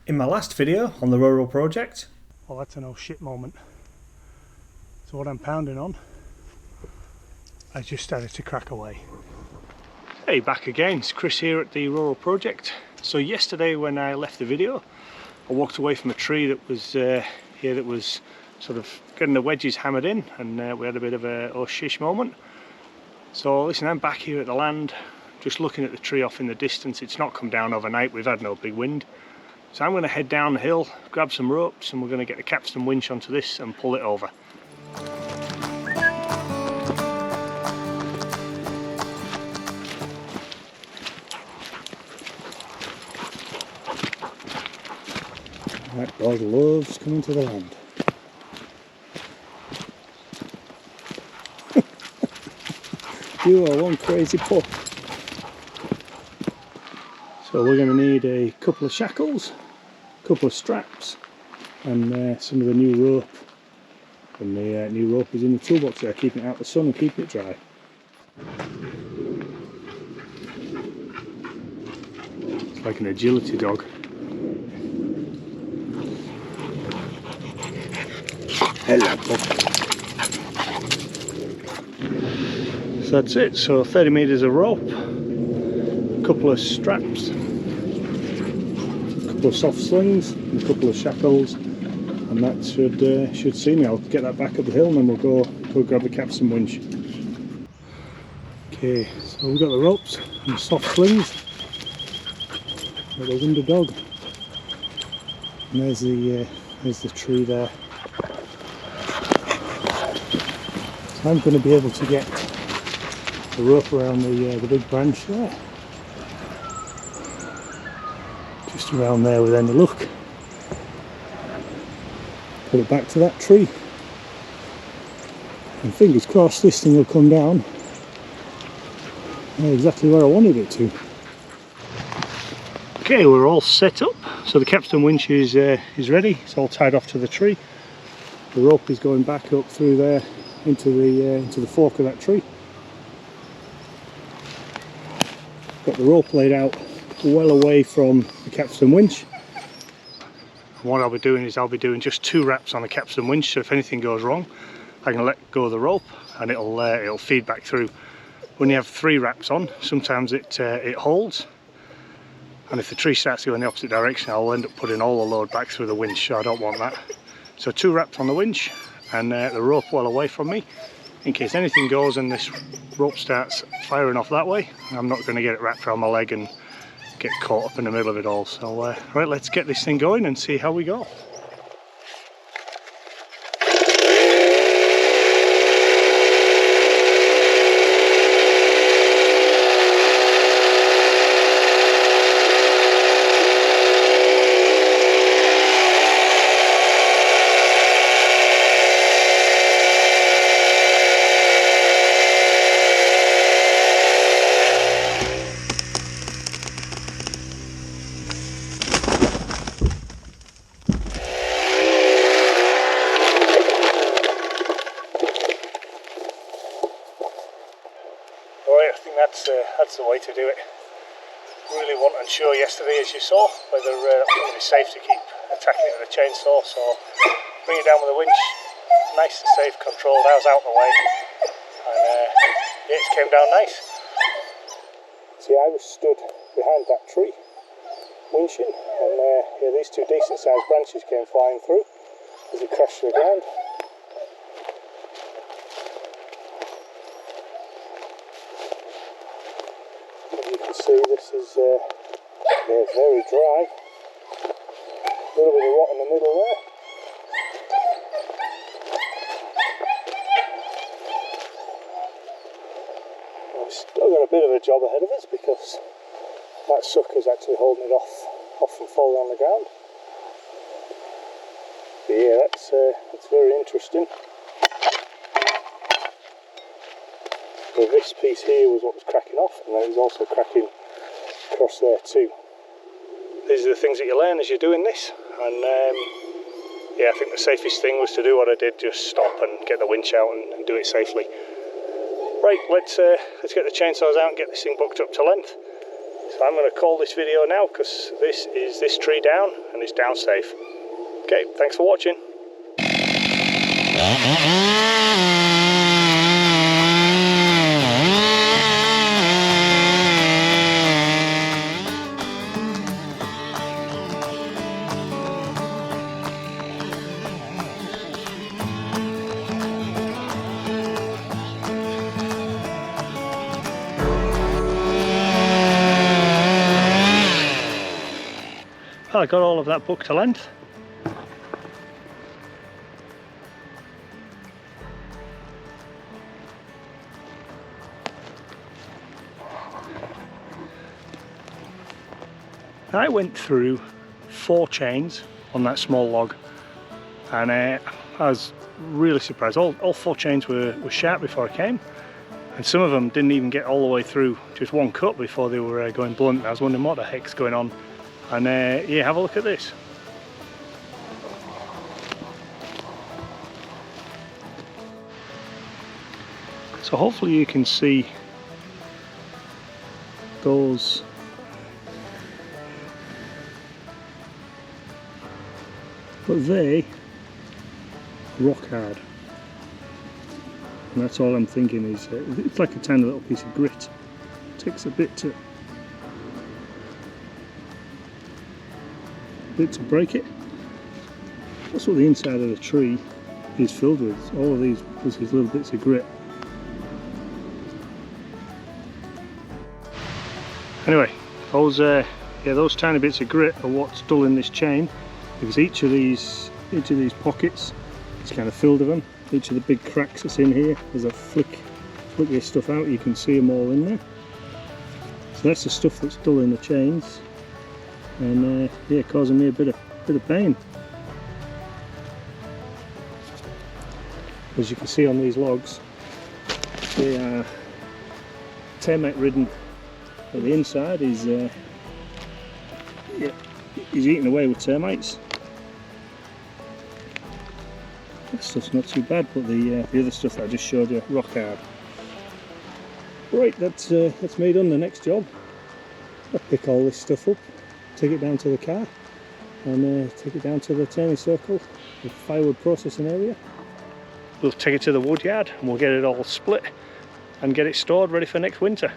In my last video on the rural project, well, that's an oh shit moment. So what I'm pounding on has just started to crack away. Hey, back again, it's Chris here at the rural project. So yesterday when I left the video, I walked away from a tree that was here that was sort of getting the wedges hammered in, and we had a bit of a oh shish moment. So listen, I'm back here at the land, just looking at the tree off in the distance. It's not come down overnight, we've had no big wind. So I'm going to head down the hill, grab some ropes, and we're going to get the capstan winch onto this and pull it over. that dog loves coming to the land. You are one crazy pup. So we're going to need a couple of shackles, a couple of straps, and some of the new rope. And the new rope is in the toolbox there, keeping it out of the sun and keeping it dry. It's like an agility dog. Hello, pup. So that's it. So 30 metres of rope, a couple of straps, a couple of soft slings, and a couple of shackles, and that should see me. I'll get that back up the hill and then we'll go grab the capstan winch. Okay, so we've got the ropes and the soft slings. Got the wonder dog, and there's the tree there. So I'm going to be able to get the rope around the big branch there, just around there with any luck. Put it back to that tree, and fingers crossed this thing will come down exactly where I wanted it to. Okay, we're all set up, so the capstan winch is ready. It's all tied off to the tree. The rope is going back up through there into the fork of that tree. Got the rope laid out well away from the capstan winch. What I'll be doing is I'll be doing just 2 wraps on the capstan winch, so if anything goes wrong I can let go of the rope and it'll feed back through. When you have 3 wraps on, sometimes it holds, and if the tree starts to go in the opposite direction I'll end up putting all the load back through the winch, so I don't want that. So 2 wraps on the winch and the rope well away from me, in case anything goes and this rope starts firing off that way. I'm not going to get it wrapped around my leg and get caught up in the middle of it all. So right, let's get this thing going and see how we go. That's the way to do it. Really wasn't unsure yesterday, as you saw, whether it would be safe to keep attacking it with a chainsaw, so bring it down with a winch, nice and safe, controlled. I was out of the way, and yeah, it came down nice. See, I was stood behind that tree, winching, and yeah, these 2 decent sized branches came flying through as it crashed to the ground. See, this is very dry. A little bit of rot in the middle there. We've still got a bit of a job ahead of us because that sucker's actually holding it off from falling on the ground. But yeah, that's very interesting. So this piece here was what was cracking off, and then it was also cracking across there too. These are the things that you learn as you're doing this, and yeah, I think the safest thing was to do what I did, just stop and get the winch out and do it safely. Right, let's get the chainsaws out and get this thing booked up to length, So I'm going to call this video now because this is this tree down and it's down safe. Okay, thanks for watching. Well, I got all of that book to length. I went through 4 chains on that small log, and I was really surprised. All 4 chains were sharp before I came, and some of them didn't even get all the way through just one cut before they were going blunt. I was wondering what the heck's going on. And yeah, have a look at this. So hopefully you can see those but they rock hard, and that's all I'm thinking is it's like a tiny little piece of grit. It takes a bit to break it. That's what the inside of the tree is filled with. All of these little bits of grit. Anyway, those tiny bits of grit are what's dulling this chain, because each of these pockets is kind of filled with them. Each of the big cracks that's in here, as I flick this stuff out, you can see them all in there. So that's the stuff that's dulling the chains, and yeah, causing me a bit of pain. As you can see on these logs, they are termite ridden. But the inside is eaten away with termites. That stuff's not too bad, but the other stuff that I just showed you, rock hard. Right, that's me done. The next job, I'll pick all this stuff up, take it down to the car, and take it down to the turning circle, the firewood processing area. We'll take it to the wood yard and we'll get it all split and get it stored ready for next winter.